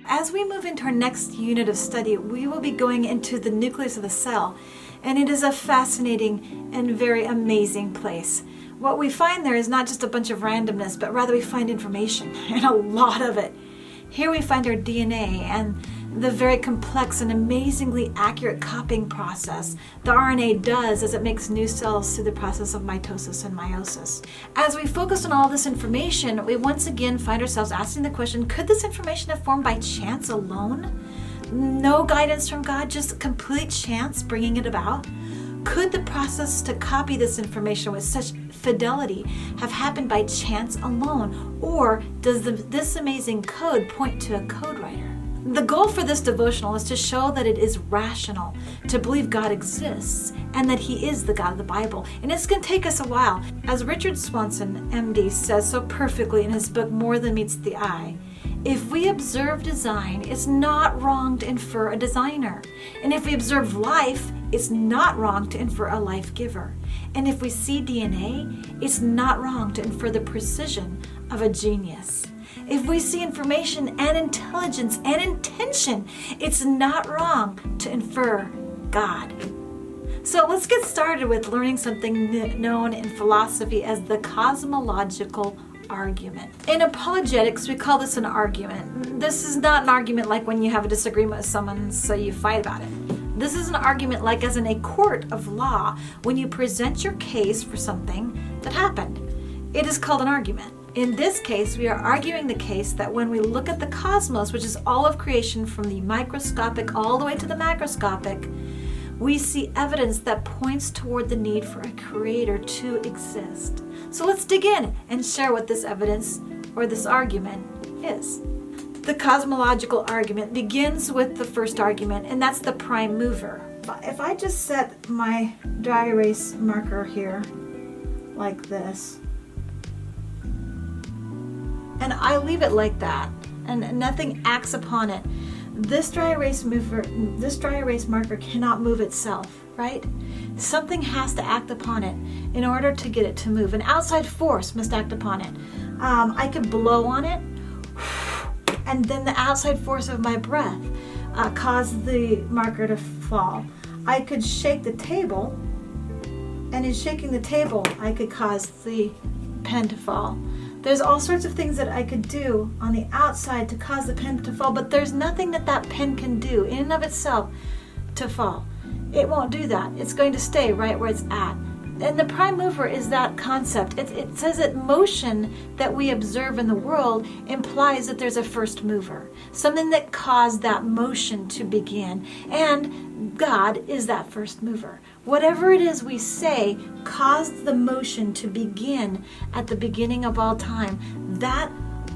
As we move into our next unit of study, we will be going into the nucleus of the cell, and it is a fascinating and very amazing place. What we find there is not just a bunch of randomness, but rather we find information, and a lot of it. Here we find our DNA and the very complex and amazingly accurate copying process the RNA does as it makes new cells through the process of mitosis and meiosis. As we focus on all this information, we once again find ourselves asking the question, could this information have formed by chance alone? No guidance from God, just complete chance bringing it about? Could the process to copy this information with such fidelity have happened by chance alone? Or does this amazing code point to a code writer? The goal for this devotional is to show that it is rational to believe God exists and that He is the God of the Bible. And it's going to take us a while. As Richard Swanson, MD, says so perfectly in his book, More Than Meets the Eye, if we observe design, it's not wrong to infer a designer. And if we observe life, it's not wrong to infer a life giver. And if we see DNA, it's not wrong to infer the precision of a genius. If we see information and intelligence and intention, it's not wrong to infer God. So let's get started with learning something known in philosophy as the Cosmological Argument. In Apologetics, we call this an argument. This is not an argument like when you have a disagreement with someone, so you fight about it. This is an argument like as in a court of law, when you present your case for something that happened. It is called an argument. In this case, we are arguing the case that when we look at the cosmos, which is all of creation from the microscopic all the way to the macroscopic, we see evidence that points toward the need for a creator to exist. So let's dig in and share what this evidence or this argument is. The cosmological argument begins with the first argument, and that's the prime mover. If I just set my dry erase marker here like this, and I leave it like that, and nothing acts upon it, this dry erase marker cannot move itself, right? Something has to act upon it in order to get it to move. An outside force must act upon it. I could blow on it, and then the outside force of my breath cause the marker to fall. I could shake the table, and in shaking the table, I could cause the pen to fall. There's all sorts of things that I could do on the outside to cause the pen to fall, but there's nothing that pen can do in and of itself to fall. It won't do that. It's going to stay right where it's at. And the prime mover is that concept. It says that motion that we observe in the world implies that there's a first mover, something that caused that motion to begin. And God is that first mover. Whatever it is we say caused the motion to begin at the beginning of all time. That,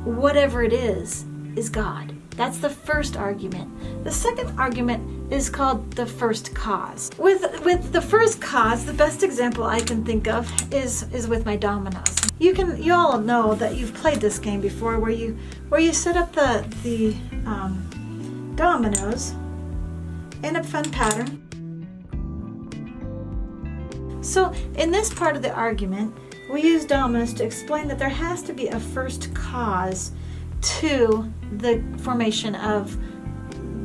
whatever it is God. That's the first argument. The second argument is called the first cause. With the first cause, the best example I can think of is with my dominoes. You all know that you've played this game before, where you set up the dominoes in a fun pattern. So in this part of the argument, we use dominoes to explain that there has to be a first cause to the formation of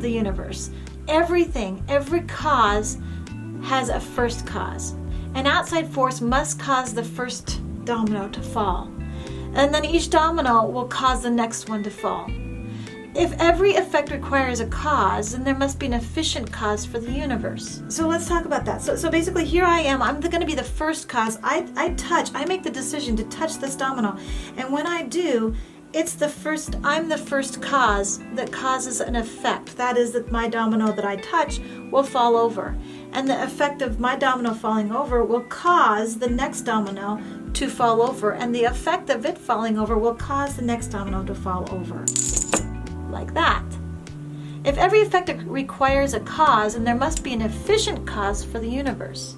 the universe. Every cause has a first cause. An outside force must cause the first domino to fall. And then each domino will cause the next one to fall. If every effect requires a cause, then there must be an efficient cause for the universe. So let's talk about that. So basically here I am, I'm going to be the first cause. I make the decision to touch this domino. And when I do, I'm the first cause that causes an effect. That is that my domino that I touch will fall over. And the effect of my domino falling over will cause the next domino to fall over. And the effect of it falling over will cause the next domino to fall over. Like that. If every effect requires a cause, then there must be an efficient cause for the universe.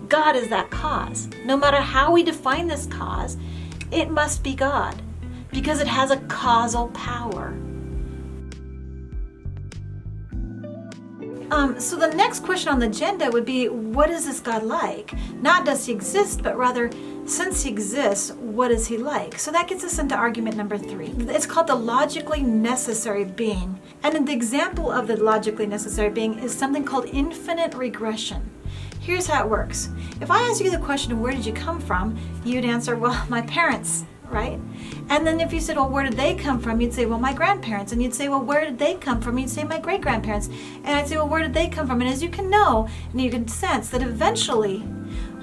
God is that cause. No matter how we define this cause, it must be God, because it has a causal power. So the next question on the agenda would be, what is this God like? Not does he exist, but rather, Since he exists, what is he like? So that gets us into argument number 3. It's called the logically necessary being. And in the example of the logically necessary being is something called infinite regression. Here's how it works. If I ask you the question, where did you come from? You'd answer, well, my parents, right? And then if you said, well, where did they come from? You'd say, well, my grandparents. And you'd say, well, where did they come from? You'd say, my great-grandparents. And I'd say, well, where did they come from? And as you can know, and you can sense that eventually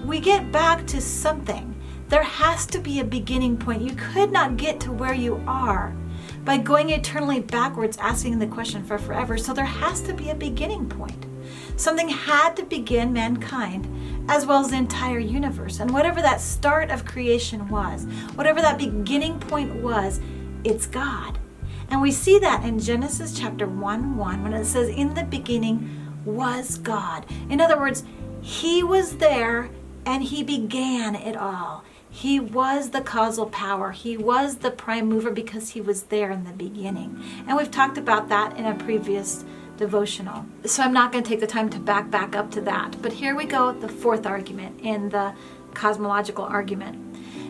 we get back to something. There has to be a beginning point. You could not get to where you are by going eternally backwards, asking the question for forever. So there has to be a beginning point. Something had to begin mankind, as well as the entire universe. And whatever that start of creation was, whatever that beginning point was, it's God. And we see that in Genesis chapter 1:1 when it says, in the beginning was God. In other words, he was there and he began it all. He was the causal power. He was the prime mover because he was there in the beginning. And we've talked about that in a previous devotional. So I'm not going to take the time to back up to that. But here we go, the 4th argument in the Cosmological Argument.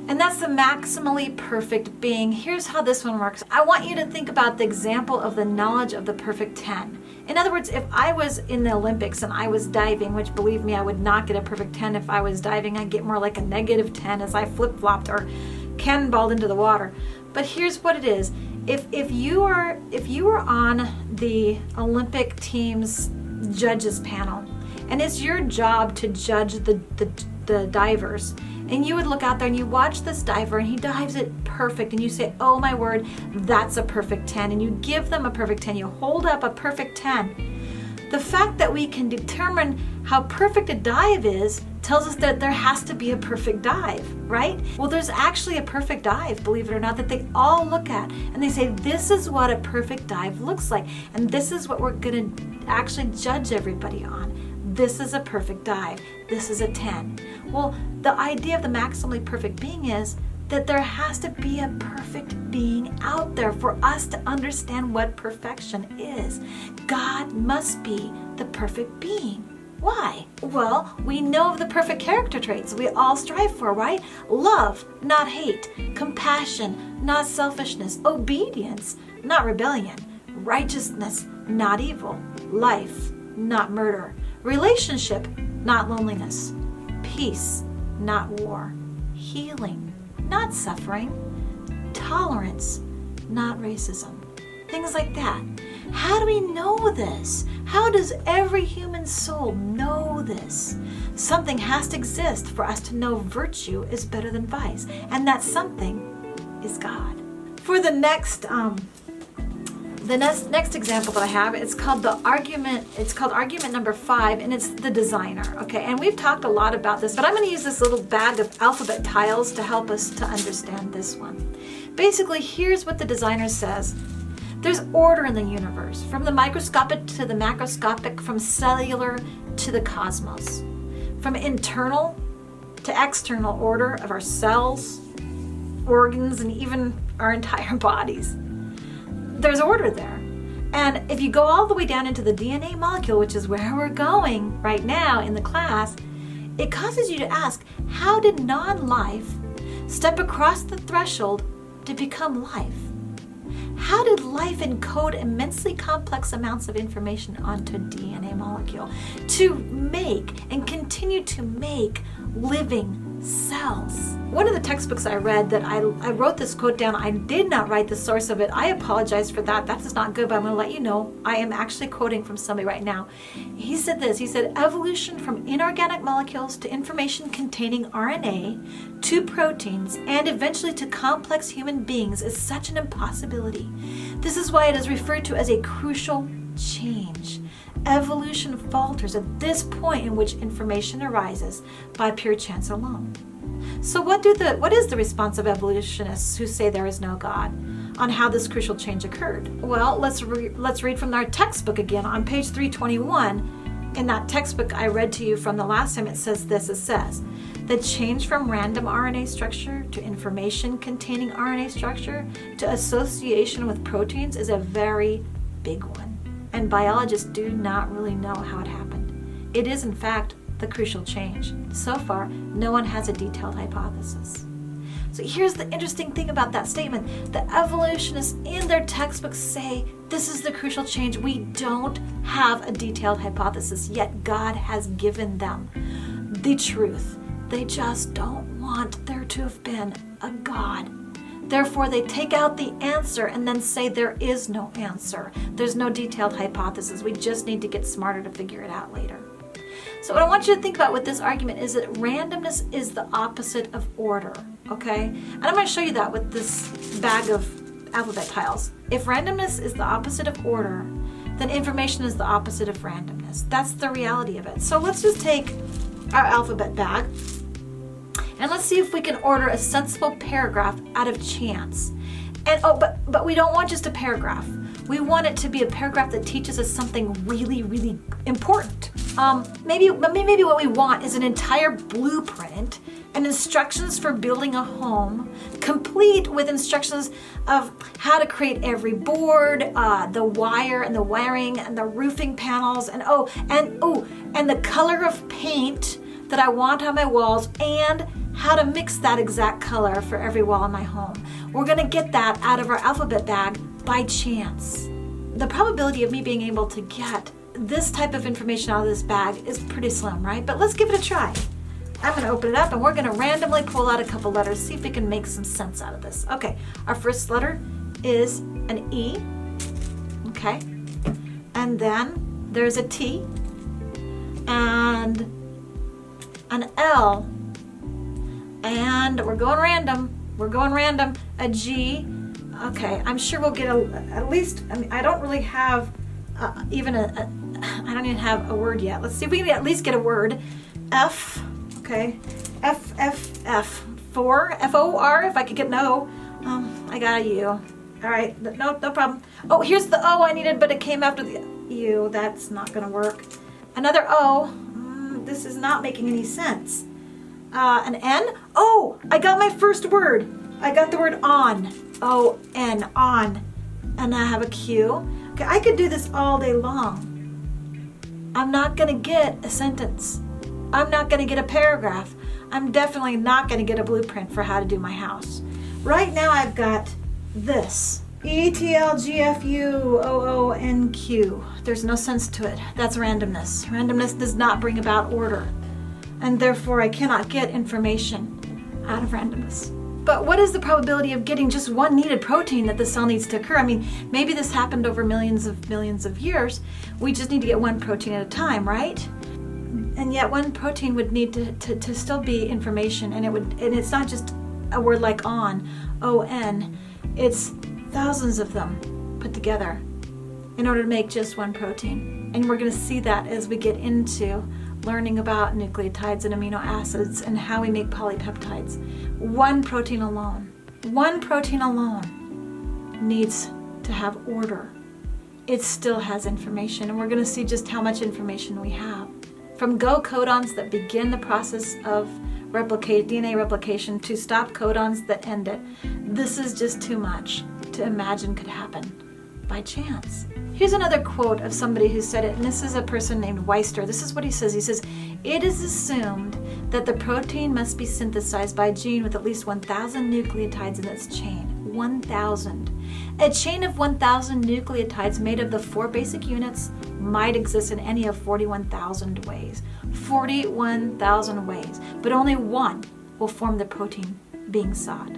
And that's the maximally perfect being. Here's how this one works. I want you to think about the example of the knowledge of the perfect 10. In other words, if I was in the Olympics and I was diving, which believe me, I would not get a perfect 10 if I was diving. I'd get more like a negative 10 as I flip-flopped or cannonballed into the water. But here's what it is. If you were on the Olympic team's judges panel, and it's your job to judge the divers, and you would look out there and you watch this diver and he dives it perfect, and you say, oh my word, that's a perfect 10, and you give them a perfect 10, you hold up a perfect 10. The fact that we can determine how perfect a dive is tells us that there has to be a perfect dive, right? Well, there's actually a perfect dive, believe it or not, that they all look at and they say, this is what a perfect dive looks like, and this is what we're going to actually judge everybody on. This is a perfect dive. This is a 10. Well, the idea of the maximally perfect being is that there has to be a perfect being out there for us to understand what perfection is. God must be the perfect being. Why? Well, we know of the perfect character traits we all strive for, right? Love, not hate. Compassion, not selfishness. Obedience, not rebellion. Righteousness, not evil. Life, not murder. Relationship, not loneliness. Peace, not war. Healing, not suffering. Tolerance, not racism. Things like that. How do we know this? How does every human soul know this? Something has to exist for us to know virtue is better than vice, and that something is God. For the next example that I have, it's called argument number 5, and it's the designer. Okay, and we've talked a lot about this, but I'm going to use this little bag of alphabet tiles to help us to understand this one. Basically, here's what the designer says. There's order in the universe, from the microscopic to the macroscopic, from cellular to the cosmos, from internal to external order of our cells, organs, and even our entire bodies. There's order there. And if you go all the way down into the DNA molecule, which is where we're going right now in the class, it causes you to ask, how did non-life step across the threshold to become life? How did life encode immensely complex amounts of information onto a DNA molecule to make and continue to make living cells? One of the textbooks I read that I wrote this quote down. I did not write the source of it. I apologize for that. That is not good, but I'm going to let you know. I am actually quoting from somebody right now. He said this. He said, evolution from inorganic molecules to information containing RNA to proteins and eventually to complex human beings is such an impossibility. This is why it is referred to as a crucial change. Evolution falters at this point in which information arises by pure chance alone. So what is the response of evolutionists who say there is no God on how this crucial change occurred? Well, let's read from our textbook again on page 321. In that textbook I read to you from the last time, it says this. It says, the change from random RNA structure to information containing RNA structure to association with proteins is a very big one. And biologists do not really know how it happened. It is, in fact, the crucial change? So far, no one has a detailed hypothesis. So here's the interesting thing about that statement. The evolutionists in their textbooks say this is the crucial change. We don't have a detailed hypothesis, yet God has given them the truth. They just don't want there to have been a God. Therefore, they take out the answer and then say there is no answer. There's no detailed hypothesis. We just need to get smarter to figure it out later. So what I want you to think about with this argument is that randomness is the opposite of order, okay? And I'm going to show you that with this bag of alphabet tiles. If randomness is the opposite of order, then information is the opposite of randomness. That's the reality of it. So let's just take our alphabet bag and let's see if we can order a sensible paragraph out of chance. And but we don't want just a paragraph. We want it to be a paragraph that teaches us something really, really important. Maybe what we want is an entire blueprint and instructions for building a home, complete with instructions of how to create every board, the wire and the wiring and the roofing panels, and the color of paint that I want on my walls, and how to mix that exact color for every wall in my home. We're going to get that out of our alphabet bag by chance. The probability of me being able to get this type of information out of this bag is pretty slim, right? But let's give it a try. I'm going to open it up and we're going to randomly pull out a couple letters, see if we can make some sense out of this. Okay, our first letter is an E, okay? And then there's a T and an L, and we're going random, a G. Okay, I'm sure we'll get at least, I don't really have I don't even have a word yet. Let's see if we can at least get a word. F, okay, F, 4, F-O-R, if I could get an O. I got a U. All right, no problem. Oh, here's the O I needed, but it came after the U. That's not gonna work. Another O. This is not making any sense. An N. Oh, I got my first word. I got the word on. O-N, on. And I have a Q. Okay, I could do this all day long. I'm not going to get a sentence. I'm not going to get a paragraph. I'm definitely not going to get a blueprint for how to do my house. Right now I've got this. E-T-L-G-F-U-O-O-N-Q. There's no sense to it. That's randomness. Randomness does not bring about order. And therefore I cannot get information out of randomness. But what is the probability of getting just one needed protein that the cell needs to occur? I mean, maybe this happened over millions of years. We just need to get one protein at a time, right? And yet one protein would need to still be information, and it's not just a word like on, O-N. It's thousands of them put together in order to make just one protein. And we're going to see that as we get into learning about nucleotides and amino acids and how we make polypeptides. One protein alone needs to have order. It still has information, and we're going to see just how much information we have. From Go codons that begin the process of DNA replication to stop codons that end it. This is just too much to imagine could happen by chance. Here's another quote of somebody who said it, and this is a person named Weister. This is what he says. He says, "It is assumed that the protein must be synthesized by a gene with at least 1,000 nucleotides in its chain." 1,000. A chain of 1,000 nucleotides made of the 4 basic units might exist in any of 41,000 ways. 41,000 ways, but only one will form the protein being sought.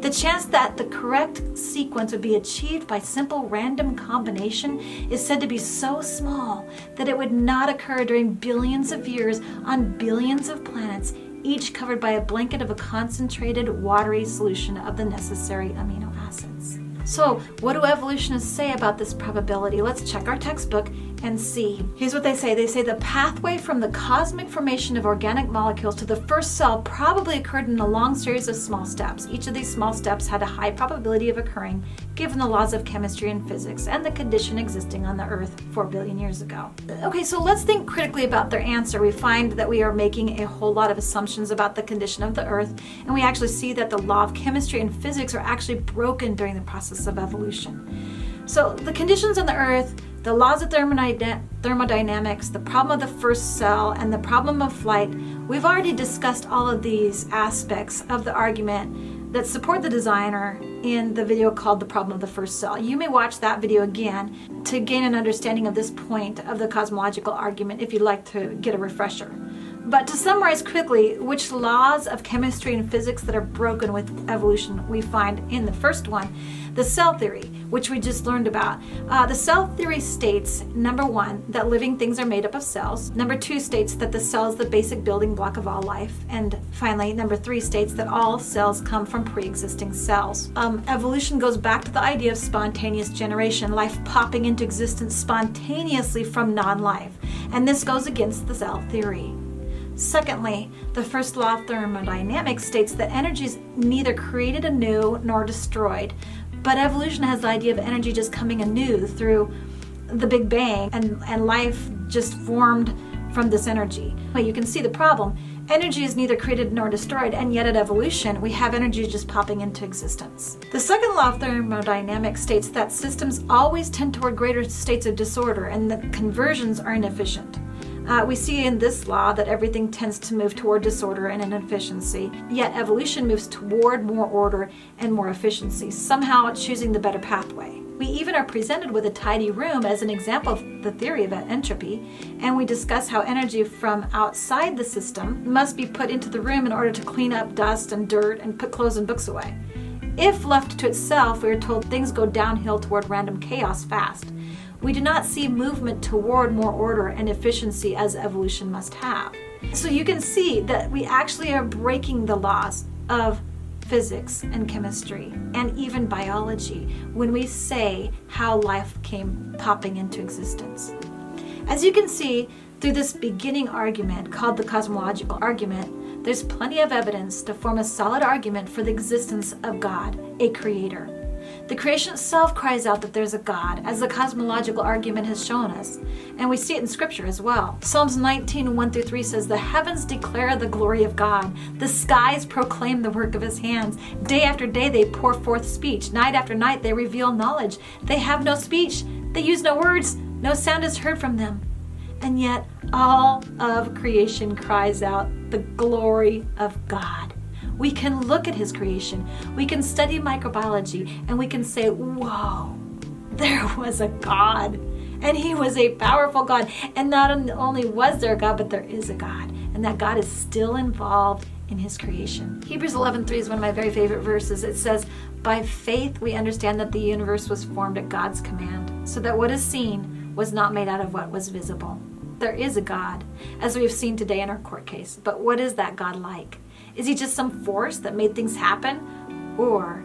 The chance that the correct sequence would be achieved by simple random combination is said to be so small that it would not occur during billions of years on billions of planets, each covered by a blanket of a concentrated, watery solution of the necessary amino acids. So, what do evolutionists say about this probability? Let's check our textbook and see. Here's what they say. They say the pathway from the cosmic formation of organic molecules to the first cell probably occurred in a long series of small steps. Each of these small steps had a high probability of occurring given the laws of chemistry and physics and the condition existing on the Earth 4 billion years ago. Okay, so let's think critically about their answer. We find that we are making a whole lot of assumptions about the condition of the Earth, and we actually see that the law of chemistry and physics are actually broken during the process of evolution. So the conditions on the Earth The laws of thermodynamics, the problem of the first cell, and the problem of flight. We've already discussed all of these aspects of the argument that support the designer in the video called The Problem of the First Cell. You may watch that video again to gain an understanding of this point of the cosmological argument if you'd like to get a refresher. But to summarize quickly, which laws of chemistry and physics that are broken with evolution we find in the first one, the cell theory, which we just learned about. The cell theory states, number 1, that living things are made up of cells. Number 2 states that the cell is the basic building block of all life. And finally, number 3 states that all cells come from pre-existing cells. Evolution goes back to the idea of spontaneous generation, life popping into existence spontaneously from non-life. And this goes against the cell theory. Secondly, the first law of thermodynamics states that energy is neither created anew nor destroyed, but evolution has the idea of energy just coming anew through the Big Bang, and life just formed from this energy. Well, you can see the problem. Energy is neither created nor destroyed, and yet at evolution, we have energy just popping into existence. The second law of thermodynamics states that systems always tend toward greater states of disorder, and that conversions are inefficient. We see in this law that everything tends to move toward disorder and inefficiency, yet evolution moves toward more order and more efficiency, somehow choosing the better pathway. We even are presented with a tidy room as an example of the theory of entropy, and we discuss how energy from outside the system must be put into the room in order to clean up dust and dirt and put clothes and books away. If left to itself, we are told things go downhill toward random chaos fast. We do not see movement toward more order and efficiency as evolution must have. So you can see that we actually are breaking the laws of physics and chemistry and even biology when we say how life came popping into existence. As you can see through this beginning argument called the Cosmological Argument, there's plenty of evidence to form a solid argument for the existence of God, a creator. The creation itself cries out that there's a God, as the cosmological argument has shown us, and we see it in Scripture as well. Psalms 19, 1-3 says, "The heavens declare the glory of God. The skies proclaim the work of his hands. Day after day they pour forth speech. Night after night they reveal knowledge. They have no speech. They use no words. No sound is heard from them." And yet all of creation cries out the glory of God. We can look at his creation, we can study microbiology, and we can say, whoa, there was a God. And he was a powerful God. And not only was there a God, but there is a God. And that God is still involved in his creation. Hebrews 11:3 is one of my very favorite verses. It says, "By faith we understand that the universe was formed at God's command, so that what is seen was not made out of what was visible." There is a God, as we've seen today in our court case. But what is that God like? Is he just some force that made things happen? Or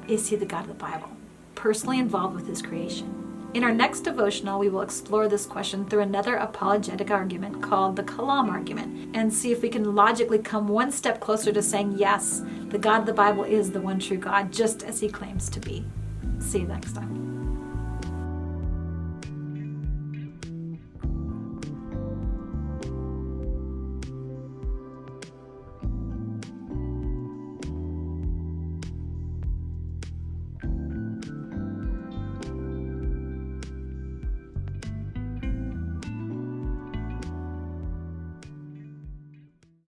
is he the God of the Bible, personally involved with his creation? In our next devotional, we will explore this question through another apologetic argument called the Kalam Argument, and see if we can logically come one step closer to saying, yes, the God of the Bible is the one true God, just as he claims to be. See you next time.